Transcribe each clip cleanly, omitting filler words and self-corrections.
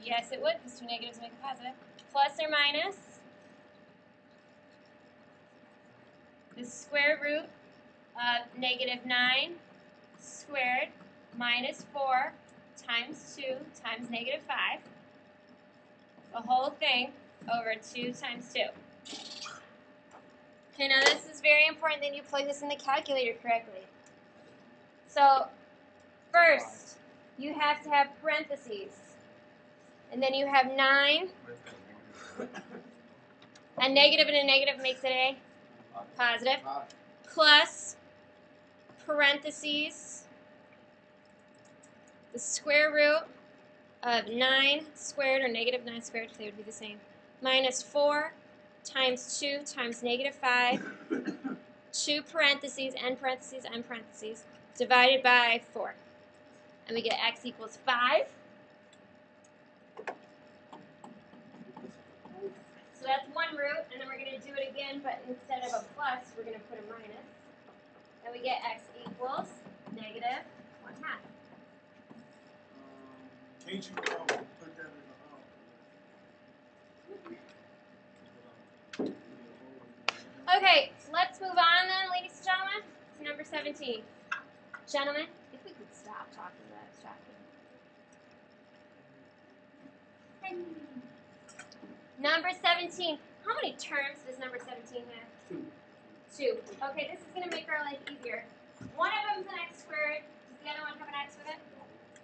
Yes, it would, because two negatives make a positive. Plus or minus the square root of -9 squared minus 4 times 2 times -5. The whole thing over 2 times 2. Okay, now this is very important that you plug this in the calculator correctly. So, first, you have to have parentheses. And then you have 9. A negative and a negative makes it a positive. Plus parentheses the square root of 9 squared, or -9 squared, they would be the same, minus 4 times 2 times -5, 2 parentheses, n parentheses, n parentheses, divided by 4. And we get x equals 5. So that's one root, and then we're going to do it again, but instead of a plus, we're going to put a minus. And we get x equals -1/2. Can't you put that in the Okay, let's move on then, ladies and gentlemen, to number 17. Gentlemen, if we could stop talking about abstraction. Number 17. How many terms does number 17 have? 2. Okay, this is going to make our life easier. One of them is an x squared. Does the other one have an x with it?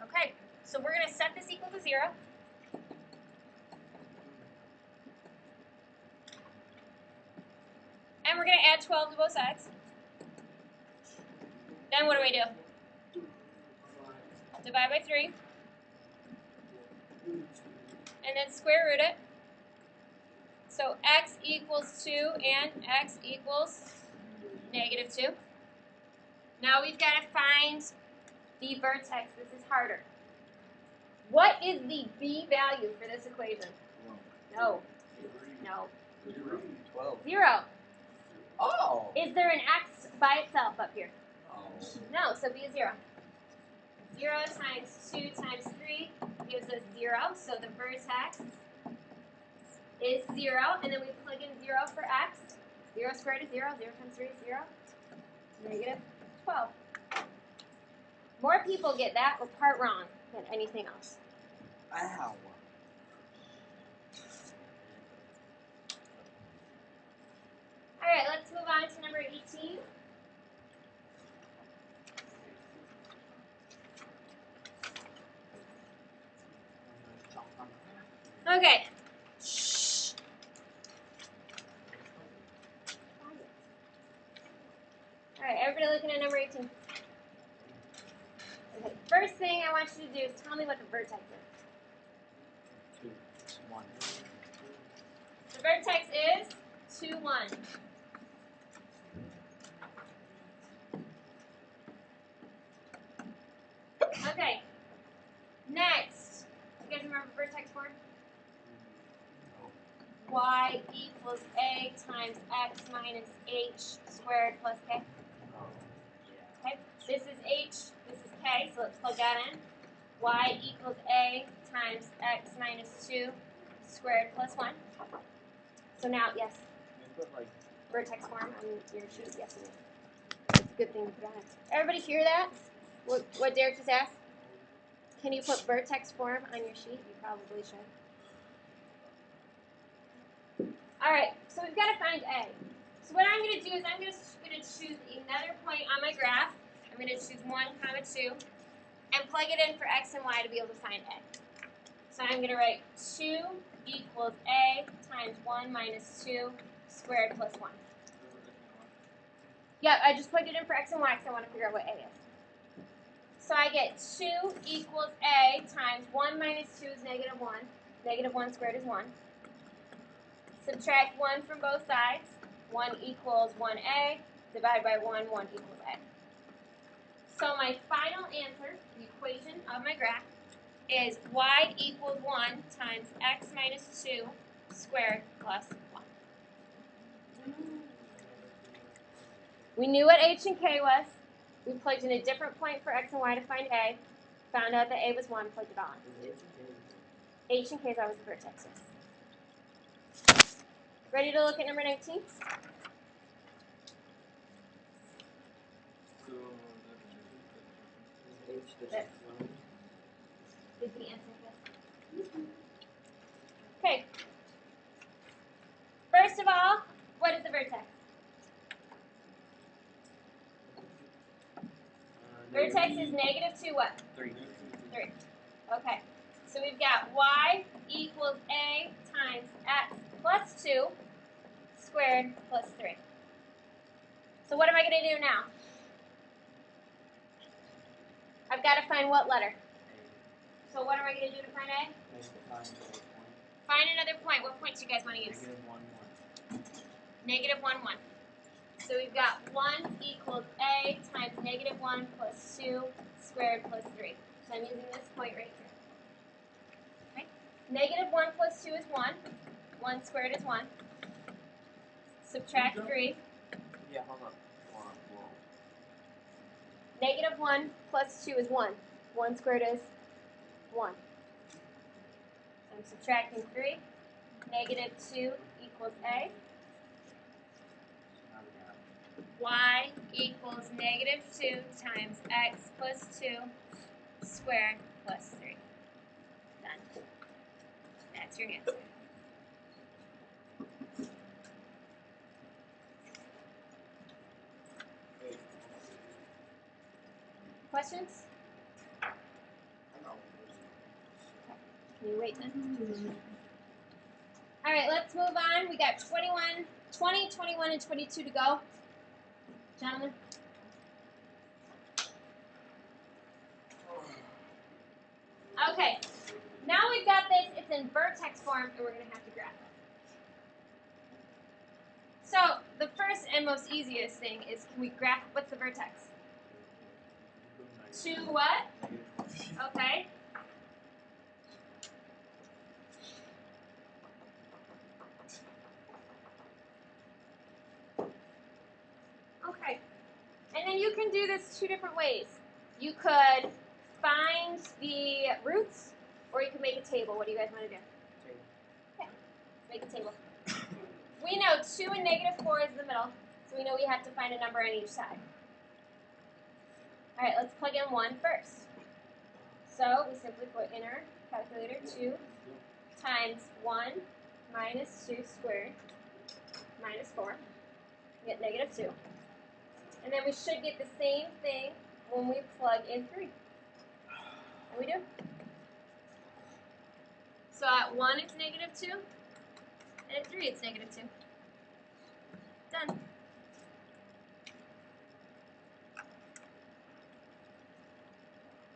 Okay, so we're going to set this equal to 0. And we're going to add 12 to both sides. Then what do? Divide by 3. And then square root it. So x equals 2 and x equals -2. Now we've got to find the vertex. This is harder. What is the b value for this equation? No. No. 0. Oh. Is there an x by itself up here? No, so b is 0. 0 times 2 times 3 gives us 0, so the vertex is 0, and then we plug in 0 for x. 0 squared is 0, 0 times 3 is 0, -12. More people get that or part wrong than anything else. Ow. All right, let's move on to number 18. Okay. Shh. All right, everybody looking at number 18. Okay, first thing I want you to do is tell me what the vertex is. 2, 1. The vertex is 2, 1. Okay. Next, you guys remember vertex form? Y equals a times x minus h squared plus k. Okay, this is h, this is k, so let's plug that in. Y equals a times x minus 2 squared plus 1. So now, yes, vertex form on your sheet, yes it is. It's a good thing to put on it. Everybody hear that? What Derek just asked? Can you put vertex form on your sheet? You probably should. All right, so we've got to find A. So what I'm going to do is I'm going to choose another point on my graph. I'm going to choose 1, 2, and plug it in for x and y to be able to find A. So I'm going to write 2 equals A times 1 minus 2 squared plus 1. Yep, I just plugged it in for x and y because I want to figure out what A is. So I get 2 equals A times 1 minus 2 is -1. -1 squared is 1. Subtract 1 from both sides. 1 equals 1a. Divide by 1, 1 equals a. So my final answer, the equation of my graph, is y equals 1 times x minus 2 squared plus 1. We knew what h and k was. We plugged in a different point for x and y to find a. Found out that a was 1, plugged it on. H and K is always the vertex. Ready to look at number 19? So H the That's- Is the answer this? Okay. First of all, what is the vertex? Vertex is -2 what? 3. 3. Okay. So we've got y equals a times x plus 2 squared plus 3. So what am I going to do now? I've got to find what letter? So what am I going to do to find a? Find another point. What point do you guys want to use? -1, 1. -1, 1. So we've got 1 equals a times -1 plus 2 squared plus 3. So I'm using this point right here. Okay? -1 plus 2 is 1. 1 squared is 1. Subtract 3. Yeah, hold on. Hold on. Whoa. -1 plus 2 is 1. 1 squared is 1. So I'm subtracting 3. -2 equals a. Now we got Y equals -2 times x plus 2 squared plus 3. Done. That's your answer. Questions? Can you wait then? All right, let's move on. We got 20, 21, and 22 to go. Gentlemen? Okay, now we've got this. It's in vertex form, and we're going to have to graph it. So the first and most easiest thing is, can we graph, what's the vertex? 2 what? Okay. Okay. And then you can do this 2 different ways. You could find the roots, or you could make a table. What do you guys want to do? Table. Okay. Make a table. We know 2 and -4 is the middle, so we know we have to find a number on each side. All right, let's plug in 1 first. So we simply put in our calculator 2 times 1 minus 2 squared minus 4. We get -2. And then we should get the same thing when we plug in 3. And we do. So at 1 it's -2, and at 3 it's -2. Done.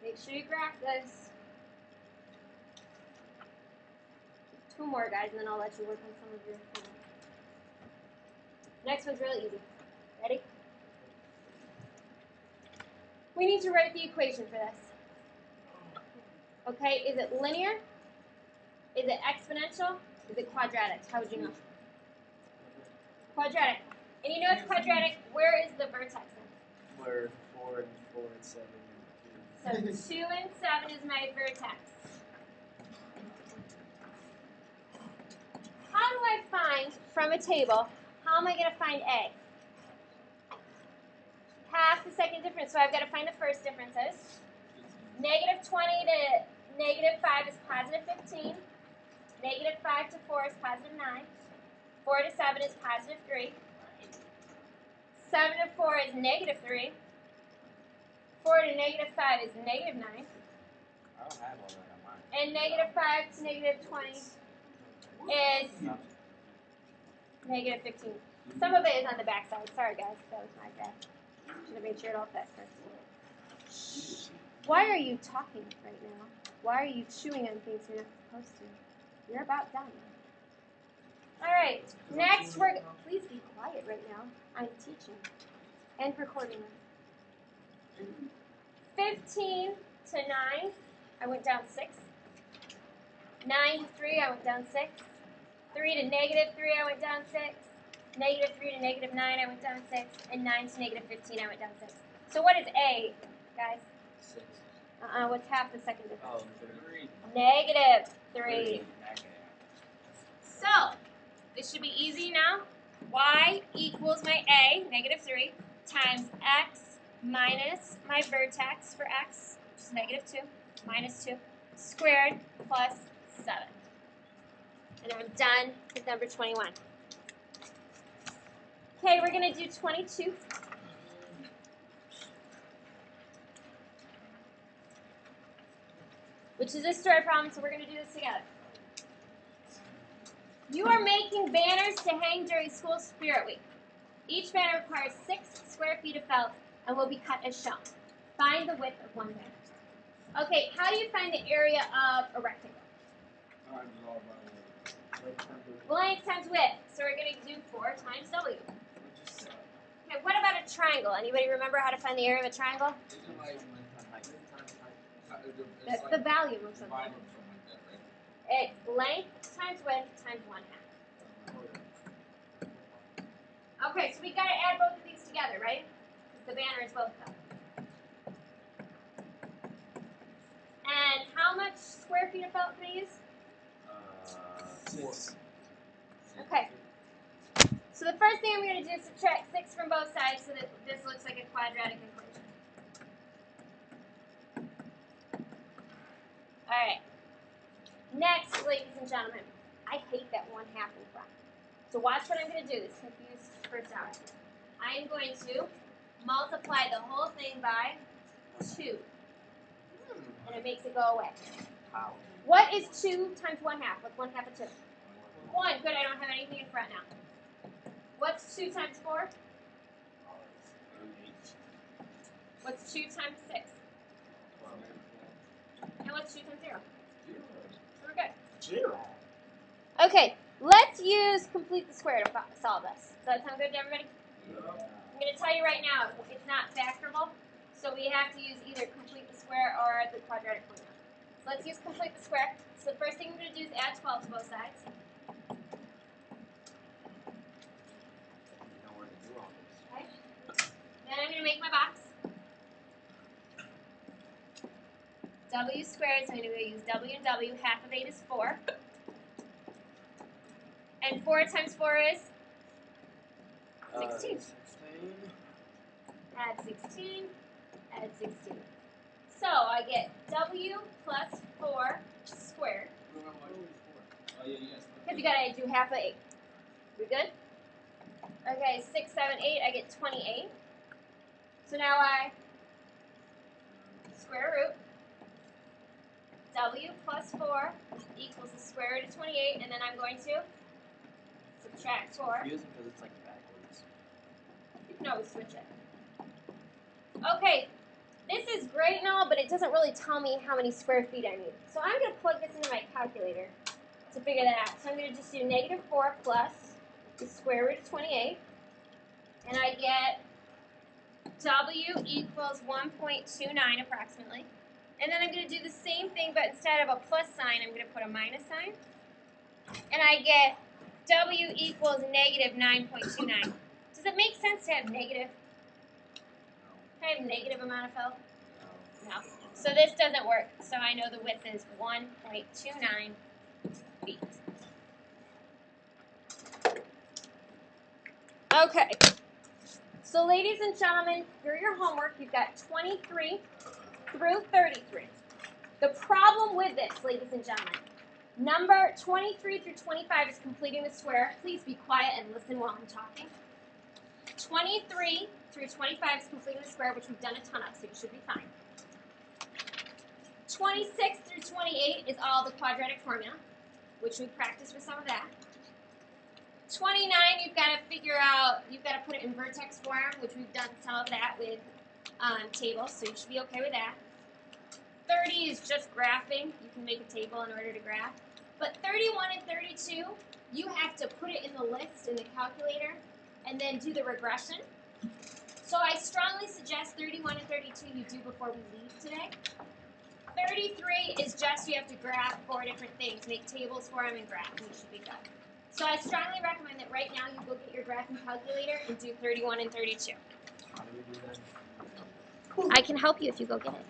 Make sure you graph this. 2 more, guys, and then I'll let you work on some of your homework. Next one's really easy. Ready? We need to write the equation for this. Okay, is it linear? Is it exponential? Is it quadratic? How would you know? Quadratic. And you know it's quadratic. Where is the vertex in? Where 4 and 4 and 7 and 2. So 2 and 7 is my vertex. How do I find from a table, how am I going to find A? Half the second difference, so I've got to find the first differences. -20 to -5 is +15. -5 to 4 is +9. 4 to 7 is +3. 7 to 4 is -3. 4 to -5 is -9. I don't have all that on mine. And -5 to -20 is -15. Some of it is on the back side. Sorry, guys. That was my bad. Should have made sure it all fit first. Why are you talking right now? Why are you chewing on things you're not supposed to? You're about done. All right. Next, please be quiet right now. I'm teaching and recording. 15 to 9, I went down 6. 9 to 3, I went down 6. 3 to -3, I went down 6. -3 to -9, I went down 6. And 9 to -15, I went down 6. So what is A, guys? 6. What's half the second difference? Oh, 3. Negative 3. Negative. So, this should be easy now. Y equals my A, negative 3, times x minus my vertex for x, which is negative 2, minus 2, squared plus 7. And I'm done with number 21. Okay, we're going to do 22. Which is a story problem, so we're going to do this together. You are making banners to hang during school spirit week. Each banner requires 6 square feet of felt and will be cut as shown. Find the width of one banner. Okay, how do you find the area of a rectangle? Length times width. So we're going to do 4 times W. Okay, what about a triangle? Anybody remember how to find the area of a triangle? That's the value of something. It's length times width times 1/2. Okay, so we got to add both of these together, right? The banner is both of them. And how much square feet of felt can I use? 6. Okay. So the first thing I'm going to do is subtract 6 from both sides so that this looks like a quadratic equation. All right. Next, ladies and gentlemen, I hate that 1/2 in front. So watch what I'm going to do. This confused first hour. I am going to multiply the whole thing by 2. And it makes it go away. How? What is 2 times 1/2? What's 1/2 of 2? 1. Good, I don't have anything in front now. What's 2 times 4? What's 2 times 6? And what's 2 times 0? So we're good. 0. Okay, let's use complete the square to solve this. Does that sound good to everybody? I'm going to tell you right now, it's not factorable, so we have to use either complete the square or the quadratic formula. So let's use complete the square. So the first thing I'm going to do is add 12 to both sides. Okay. Then I'm going to make my box. W squared, so I'm going to use W and W. Half of 8 is 4. And 4 times 4 is 16. 16. Add 16, add 16. So I get W plus 4 squared. Because you gotta do half of 8. We good? Okay, 6, 7, 8, I get 28. So now I square root. W plus 4 equals the square root of 28, and then I'm going to subtract 4. Confusing because it's like backwards. You can always switch it. Okay, this is great and all, but it doesn't really tell me how many square feet I need. So I'm going to plug this into my calculator to figure that out. So I'm going to just do negative 4 plus the square root of 28, and I get W equals 1.29 approximately. And then I'm going to do the same thing, but instead of a plus sign, I'm going to put a minus sign. And I get W equals negative 9.29. Does it make sense to have negative? Can I have negative amount of felt? No. So this doesn't work. So I know the width is 1.29 feet. Okay. So ladies and gentlemen, for your homework, you've got 23 through 33. The problem with this, ladies and gentlemen, number 23 through 25 is completing the square. Please be quiet and listen while I'm talking. 23 through 25 is completing the square, which we've done a ton of, so you should be fine. 26 through 28 is all the quadratic formula, which we practiced with some of that. 29, you've got to figure out, you've got to put it in vertex form, which we've done some of that with tables, so you should be okay with that. 30 is just graphing. You can make a table in order to graph. But 31 and 32, you have to put it in the list in the calculator and then do the regression. So I strongly suggest 31 and 32 you do before we leave today. 33 is just you have to graph 4 different things, make tables for them and graph, and you should be good. So I strongly recommend that right now you go get your graphing calculator and do 31 and 32. How do we do that? I can help you if you go get it.